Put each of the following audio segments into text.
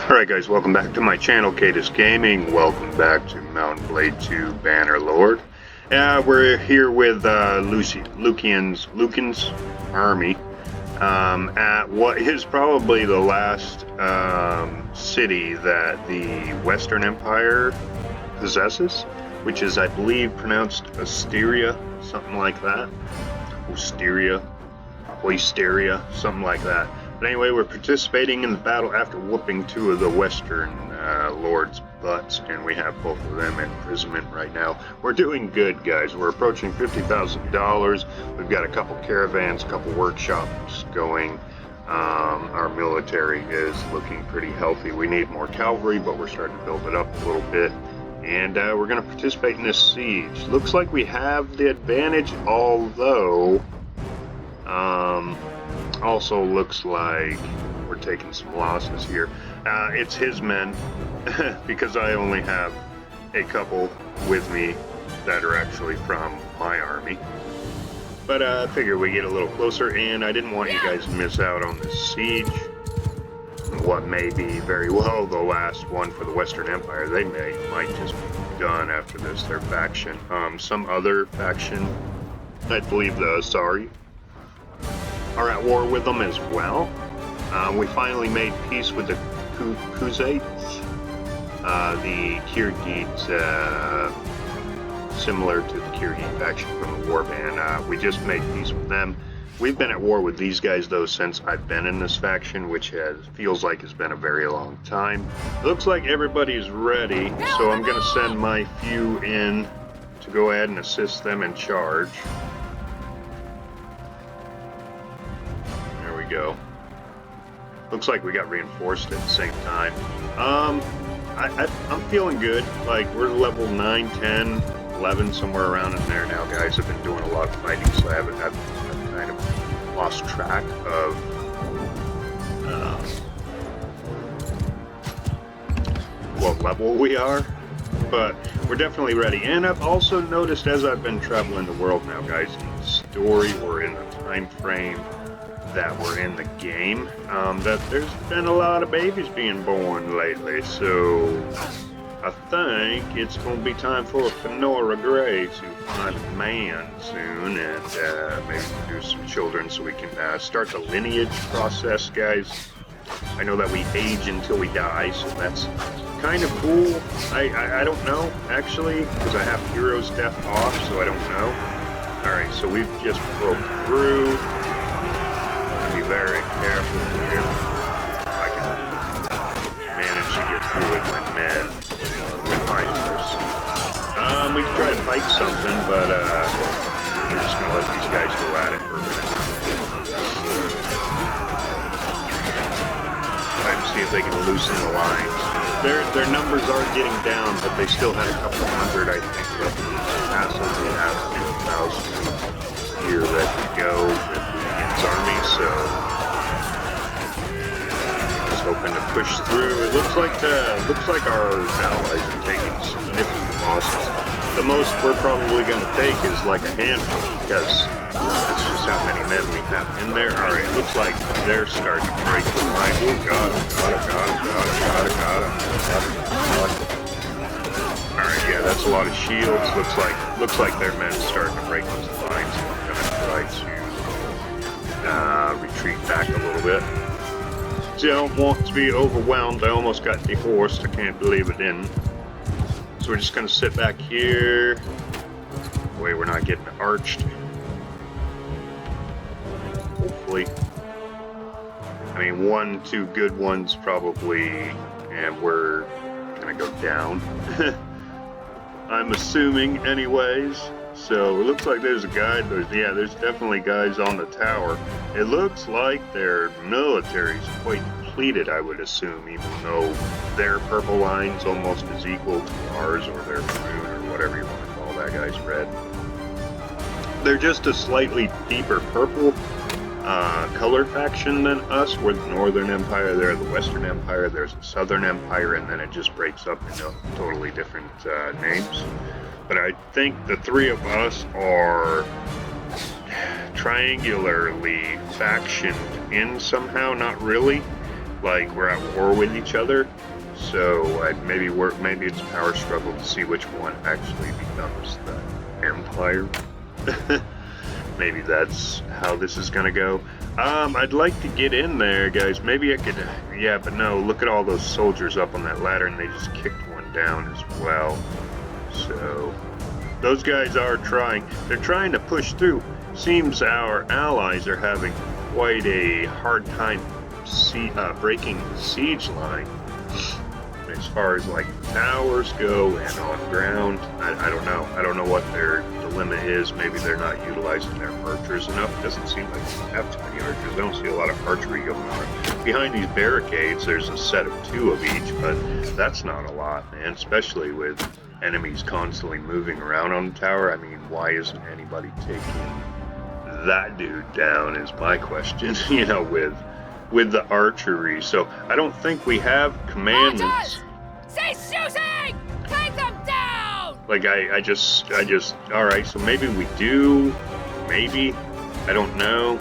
Alright guys, welcome back to my channel, Cadus Gaming. Welcome back to Mount Blade 2 Bannerlord. We're here with Lucan's army at what is probably the last city that the Western Empire possesses, which is, I believe, pronounced Asteria, something like that. Osteria, Oisteria, something like that. But anyway, we're participating in the battle after whooping two of the Western Lords' butts, and we have both of them in imprisonment right now. We're doing good, guys. We're approaching $50,000. We've got a couple caravans, a couple workshops going. Our military is looking pretty healthy. We need more cavalry, but we're starting to build it up a little bit. And we're going to participate in this siege. Looks like we have the advantage, although also looks like we're taking some losses here. It's his men, because I only have a couple with me that are actually from my army. But I figure we get a little closer, and I didn't want you guys to miss out on this siege. What may be very well the last one for the Western Empire. They might just be done after this, their faction. Some other faction, I believe the Asari, are at war with them as well. We finally made peace with the Kuzaits, the Kyrgyz, similar to the Kyrgyz faction from the Warband. We just made peace with them. We've been at war with these guys, though, since I've been in this faction, which feels like has been a very long time. It looks like everybody's ready, so I'm going to send my few in to go ahead and assist them in charge. Go. Looks like we got reinforced at the same time. I'm feeling good. Like, we're level 9, 10, 11, somewhere around in there now, guys. I've been doing a lot of fighting, so I've kind of lost track of what level we are. But we're definitely ready. And I've also noticed as I've been traveling the world now, guys, in the story or in the time frame that we're in the game, that there's been a lot of babies being born lately, so I think it's going to be time for Fenora Grey to find a man soon and maybe produce some children so we can start the lineage process, guys. I know that we age until we die, so that's kind of cool. I don't know, actually, because I have hero's death off, so I don't know. Alright, so we've just broke through. Very careful here. I can manage to get through with my men with my horse. We can try to fight something, but we're just gonna let these guys go at it for a minute. Try to see if they can loosen the lines. Their numbers are getting down, but they still had a couple hundred, I think, left in the castle. We have 10,000 here that could go with Lucan's army, so just hoping to push through. It looks like our allies are taking significant losses. The most we're probably going to take is like a handful, because that's just how many men we have in there. Alright, it looks like they're starting to break the line. Oh, got it. Alright, yeah, that's a lot of shields. Looks like their men starting to break those lines. I'm going to try to retreat back a little bit. Don't want to be overwhelmed. I almost got dehorsed. I can't believe it didn't. So we're just going to sit back here. That way we're not getting arched. Hopefully. I mean, 1, 2 good ones probably, and we're going to go down. I'm assuming anyways. So it looks like there's a guy. There's definitely guys on the tower. It looks like their military's quite depleted, I would assume, even though their purple line's almost as equal to ours, or their maroon, or whatever you want to call that guy's red. They're just a slightly deeper purple color faction than us. We're the Northern Empire, they're the Western Empire, there's the Southern Empire, and then it just breaks up into totally different names. But I think the three of us are triangularly factioned in somehow, not really. like we're at war with each other. So maybe it's a power struggle to see which one actually becomes the empire. Maybe that's how this is gonna go. I'd like to get in there, guys. Maybe I could, yeah, but no, look at all those soldiers up on that ladder, and they just kicked one down as well. So, those guys are trying. They're trying to push through. Seems our allies are having quite a hard time breaking the siege line. As far as like towers go and on ground, I don't know. I don't know what their dilemma is. Maybe they're not utilizing their archers enough. It doesn't seem like they have too many archers. I don't see a lot of archery going on. Behind these barricades, there's a set of 2 of each, but that's not a lot, man. Especially with enemies constantly moving around on the tower. I mean, why isn't anybody taking that dude down is my question, you know, with the archery. So I don't think we have commandments. Cease shooting! Take them down! Like I just all right, so maybe we do, maybe, I don't know.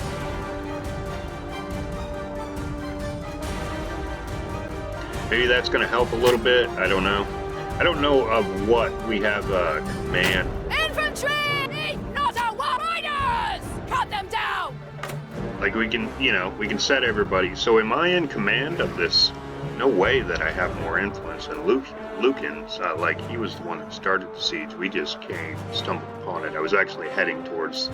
Maybe that's gonna help a little bit, I don't know. I don't know of what we have command. Infantry! Not a war riders! Cut them down! Like we can, you know, we can set everybody. So am I in command of this? No way that I have more influence than Lucan's. Like he was the one that started the siege. We just stumbled upon it. I was actually heading towards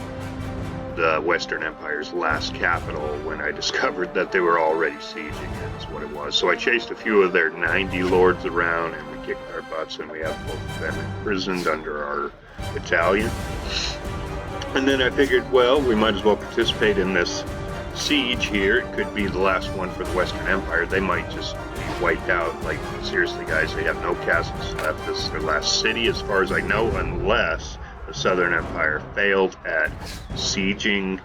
the Western Empire's last capital when I discovered that they were already sieging. That's what it was. So I chased a few of their 90 lords around, and we kicked our butts, and we have both of them imprisoned under our battalion. And then I figured, well, we might as well participate in this siege here. It could be the last one for the Western Empire. They might just be wiped out. Like, seriously, guys, they have no castles left. This is their last city, as far as I know, unless the Southern Empire failed at sieging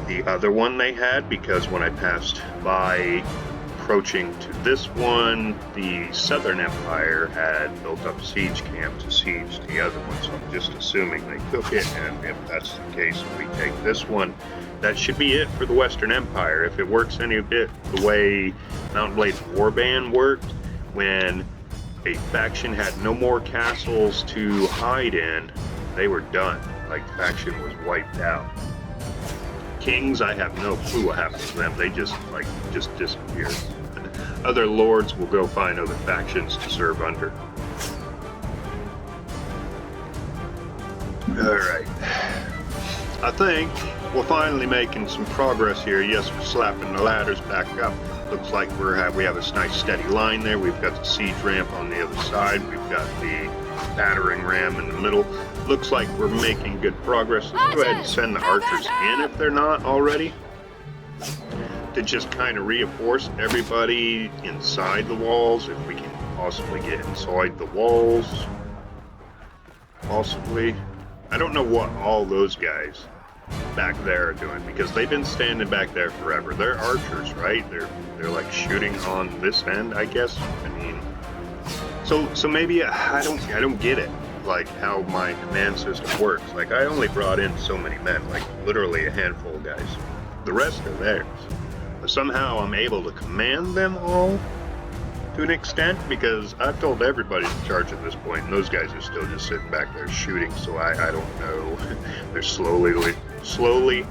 the other one they had, because when I passed by approaching to this one, the Southern Empire had built up a siege camp to siege the other one, so I'm just assuming they took it, and if that's the case, we take this one. That should be it for the Western Empire. If it works any bit the way Mount Blade's Warband worked, when a faction had no more castles to hide in, they were done. Like, the faction was wiped out. Kings, I have no clue what happened to them. They just disappeared. Other lords will go find other factions to serve under. Alright. I think we're finally making some progress here. Yes, we're slapping the ladders back up. Looks like we have a nice steady line there. We've got the siege ramp on the other side. We've got the battering ram in the middle. Looks like we're making good progress. Let's go ahead and send the archers in if they're not already, to just kind of reinforce everybody inside the walls, if we can possibly get inside the walls. Possibly. I don't know what all those guys back there are doing, because they've been standing back there forever. They're archers, right? They're like shooting on this end, I guess. I mean, so maybe I don't get it, like how my command system works. Like, I only brought in so many men, like literally a handful of guys. The rest are theirs. But somehow I'm able to command them all to an extent, because I've told everybody to charge at this point, and those guys are still just sitting back there shooting, so I don't know. They're slowly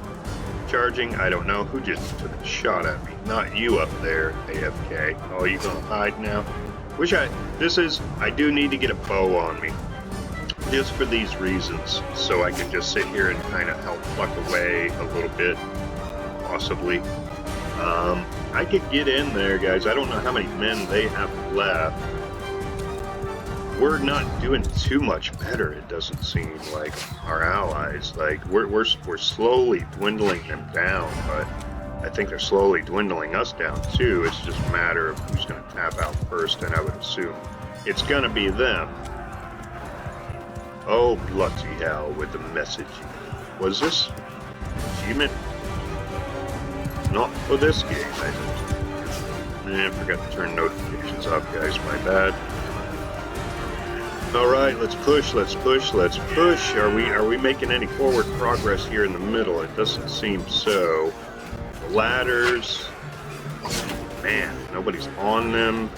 charging. I don't know who just took a shot at me. Not you up there, AFK. Oh, you gonna hide now? I do need to get a bow on me. Just for these reasons, so I can just sit here and kind of help pluck away a little bit, possibly. I could get in there, guys. I don't know how many men they have left. We're not doing too much better, it doesn't seem, like our allies. Like, we're slowly dwindling them down, but I think they're slowly dwindling us down too. It's just a matter of who's going to tap out first, and I would assume it's going to be them. Oh, bloody hell, with the message. Was this achievement? Not for this game, I think. I forgot to turn notifications off, guys, my bad. Alright, let's push. Are we making any forward progress here in the middle? It doesn't seem so. The ladders. Man, nobody's on them.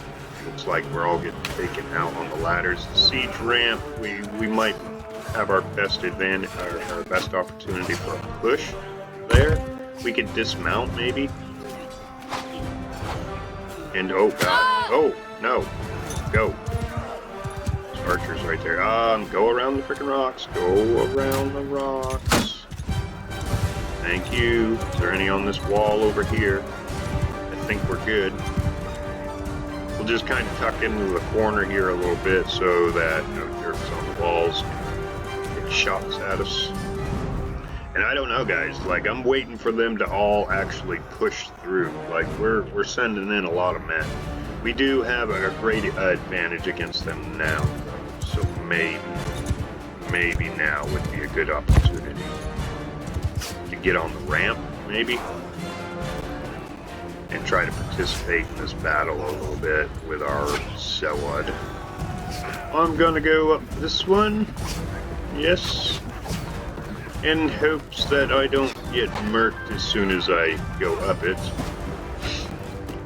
Looks like we're all getting taken out on the ladders. The siege ramp, we might have our best advantage, our best opportunity for a push there. We could dismount maybe. And oh god, oh no, go. There's archers right there. Go around the freaking rocks. Go around the rocks. Thank you. Is there any on this wall over here? I think we're good. We'll just kind of tuck into the corner here a little bit so that no jerks on the walls can get shots at us. And I don't know, guys, like, I'm waiting for them to all actually push through. Like, we're sending in a lot of men. We do have a great advantage against them now. So maybe now would be a good opportunity to get on the ramp, maybe, and try to participate in this battle a little bit with our Sewad. I'm gonna go up this one. Yes. In hopes that I don't get murked as soon as I go up it.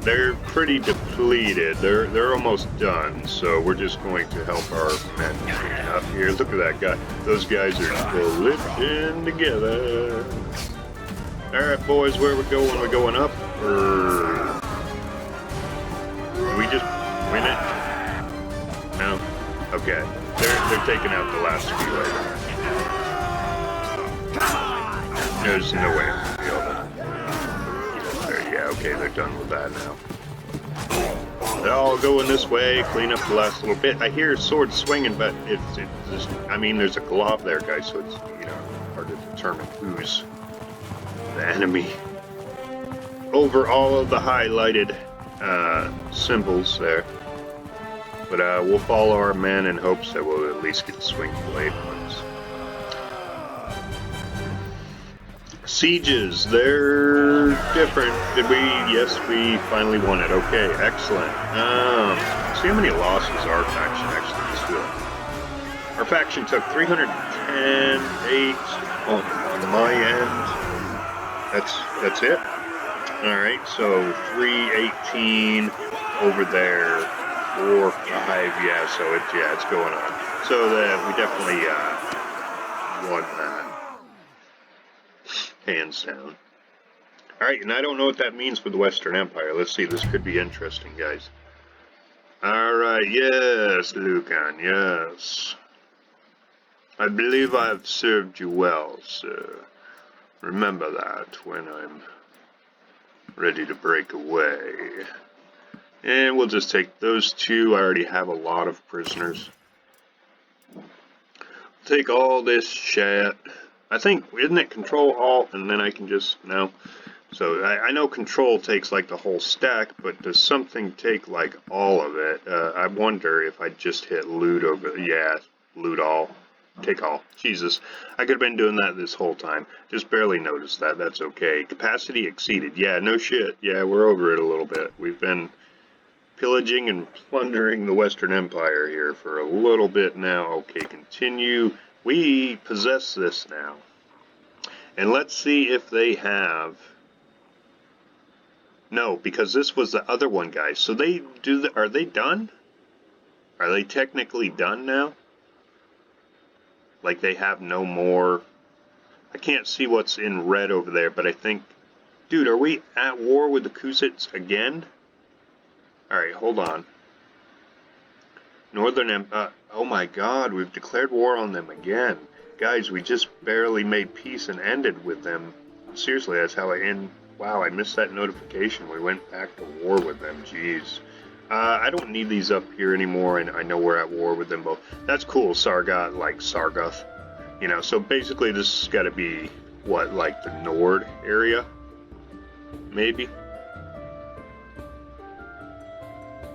They're pretty depleted. They're almost done, so we're just going to help our men clean up here. Look at that guy. Those guys are living together. Alright, boys, where we going? We're going up, or we just win it? No? Okay. They're taking out the last few later. There's no way I'm gonna be able to. Yeah, okay, they're done with that now. They're all going this way, clean up the last little bit. I hear swords swinging, but it's just, I mean, there's a glob there, guys, so it's, hard to determine who's the enemy. Over all of the highlighted symbols there. But we'll follow our men in hopes that we'll at least get swing blade ones. Sieges, they're different. Did we? Yes, we finally won it. Okay, excellent. See how many losses our faction actually took. Our faction took 310, 8 on my end. That's it. All right, so 318 over there, 4, 5. Yeah, so it's going on. So that we definitely won that. Hands down. Alright, and I don't know what that means for the Western Empire. Let's see, this could be interesting, guys. Alright, yes, Lucan, yes. I believe I've served you well, sir. Remember that when I'm ready to break away. And we'll just take those two. I already have a lot of prisoners. Take all this shit. I think, isn't it Control Alt, and then I can just, no. So, I know Control takes, like, the whole stack, but does something take, like, all of it? I wonder if I just hit loot over, yeah, loot all, take all. Jesus, I could have been doing that this whole time. Just barely noticed that, that's okay. Capacity exceeded, yeah, no shit. Yeah, we're over it a little bit. We've been pillaging and plundering the Western Empire here for a little bit now. Okay, continue. We possess this now. And let's see if they have... No, because this was the other one, guys. So they do are they done? Are they technically done now? Like they have no more... I can't see what's in red over there, but I think... Dude, are we at war with the Kusits again? Alright, hold on. Northern Empire... oh my god, we've declared war on them again. Guys, we just barely made peace and ended with them. Seriously, that's how I end... Wow, I missed that notification. We went back to war with them, jeez. I don't need these up here anymore, and I know we're at war with them both. That's cool, Sargoth, like Sargoth. You know, so basically this has got to be, what, like the Nord area? Maybe?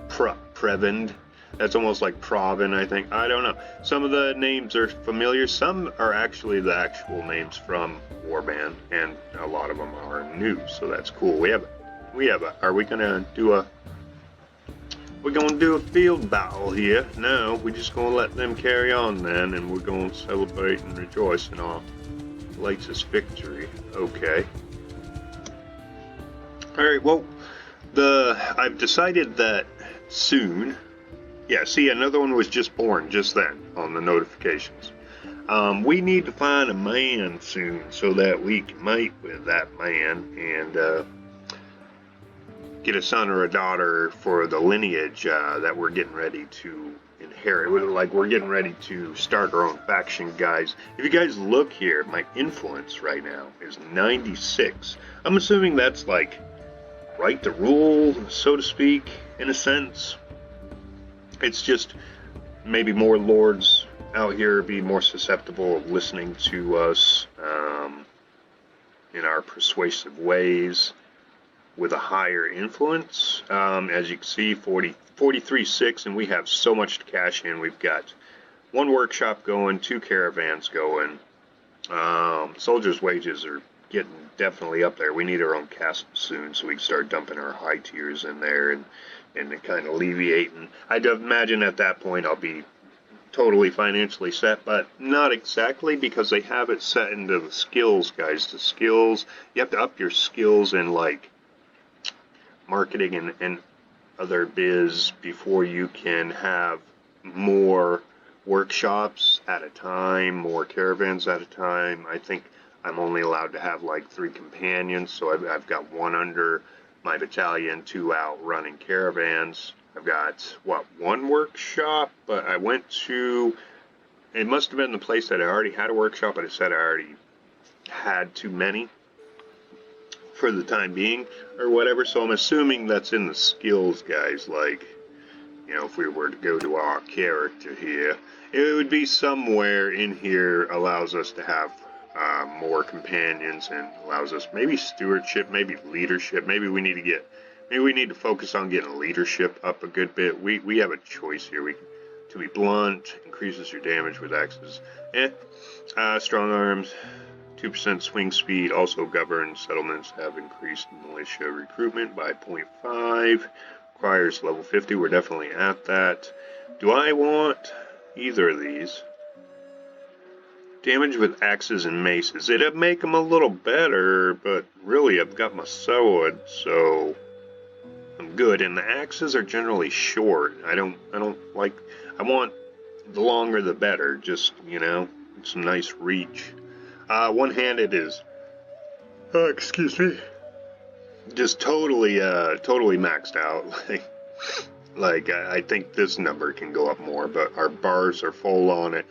Prevend. That's almost like Provin, I think. I don't know. Some of the names are familiar. Some are actually the actual names from Warband, and a lot of them are new, so that's cool. Are we gonna do a field battle here? No, we're just gonna let them carry on then, and we're gonna celebrate and rejoice in our latest victory. Okay. Alright, well, I've decided that soon. Yeah, see, another one was just born just then on the notifications. We need to find a man soon so that we can mate with that man and get a son or a daughter for the lineage that we're getting ready to inherit. We're getting ready to start our own faction, guys. If you guys look here, my influence right now is 96. I'm assuming that's like right to rule, so to speak, in a sense. It's just maybe more lords out here be more susceptible of listening to us in our persuasive ways with a higher influence. As you can see, 43.6, and we have so much to cash in. We've got one workshop going, 2 caravans going. Soldiers' wages are getting definitely up there. We need our own castle soon so we can start dumping our high tiers in there and kind of alleviating. I'd imagine at that point I'll be totally financially set, but not exactly, because they have it set into the skills, guys. The skills, you have to up your skills in like marketing and other biz before you can have more workshops at a time, more caravans at a time. I think I'm only allowed to have like 3 companions, so I've got 1 under my battalion, 2 out running caravans. I've got, 1 workshop, but I went to, it must have been the place that I already had a workshop, but it said I already had too many for the time being, or whatever, so I'm assuming that's in the skills, guys. Like, you know, if we were to go to our character here, it would be somewhere in here allows us to have more companions and allows us maybe stewardship, maybe leadership. Maybe we need to focus on getting leadership up a good bit. We have a choice here. To be blunt, increases your damage with axes. Strong arms, 2% swing speed. Also governs settlements have increased militia recruitment by 0.5. Requires level 50. We're definitely at that. Do I want either of these? Damage with axes and maces. It'd make them a little better, but really I've got my sword, so I'm good. And the axes are generally short. I don't like. I want the longer the better. Just, you know, some nice reach. One-handed is. Excuse me. Just totally maxed out. Like I think this number can go up more, but our bars are full on it.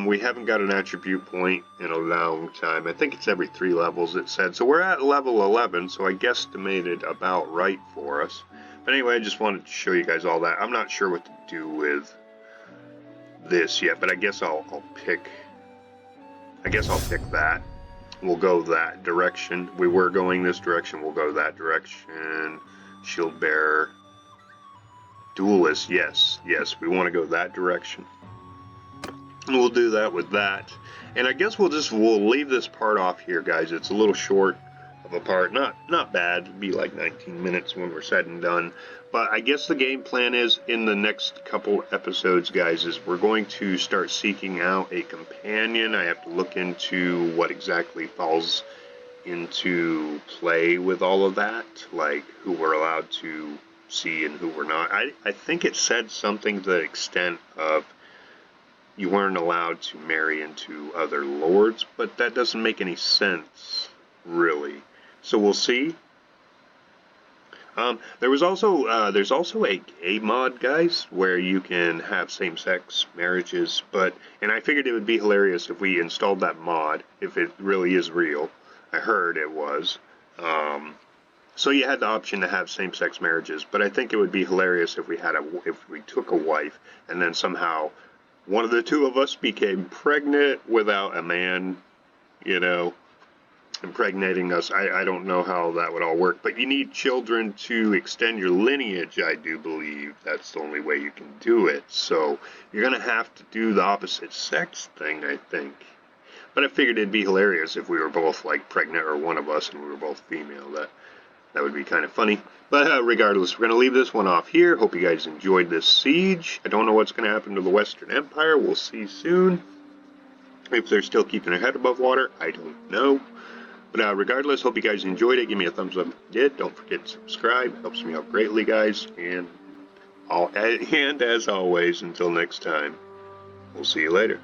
We haven't got an attribute point in a long time. I think it's every 3 levels, it said. So we're at level 11, so I guesstimated about right for us. But anyway, I just wanted to show you guys all that. I'm not sure what to do with this yet, but I guess I'll pick that. We'll go that direction. We were going this direction. We'll go that direction. Shield bearer. Duelist. Yes. We want to go that direction. And we'll do that with that. And I guess we'll leave this part off here, guys. It's a little short of a part. Not bad. It'll be like 19 minutes when we're said and done. But I guess the game plan is in the next couple episodes, guys, is we're going to start seeking out a companion. I have to look into what exactly falls into play with all of that, like who we're allowed to see and who we're not. I think it said something to the extent of you weren't allowed to marry into other lords, but that doesn't make any sense, really. So we'll see. There's also a gay mod, guys, where you can have same-sex marriages, and I figured it would be hilarious if we installed that mod, if it really is real. I heard it was. So you had the option to have same-sex marriages, but I think it would be hilarious if we took a wife and then somehow one of the 2 of us became pregnant without a man, you know, impregnating us. I don't know how that would all work, but you need children to extend your lineage, I do believe. That's the only way you can do it. So you're going to have to do the opposite sex thing, I think. But I figured it'd be hilarious if we were both like pregnant, or one of us, and we were both female. That would be kind of funny. But regardless, we're going to leave this one off here. Hope you guys enjoyed this siege. I don't know what's going to happen to the Western Empire. We'll see soon. If they're still keeping their head above water, I don't know. But regardless, hope you guys enjoyed it. Give me a thumbs up if you did. Don't forget to subscribe. Helps me out greatly, guys. And as always, until next time, we'll see you later.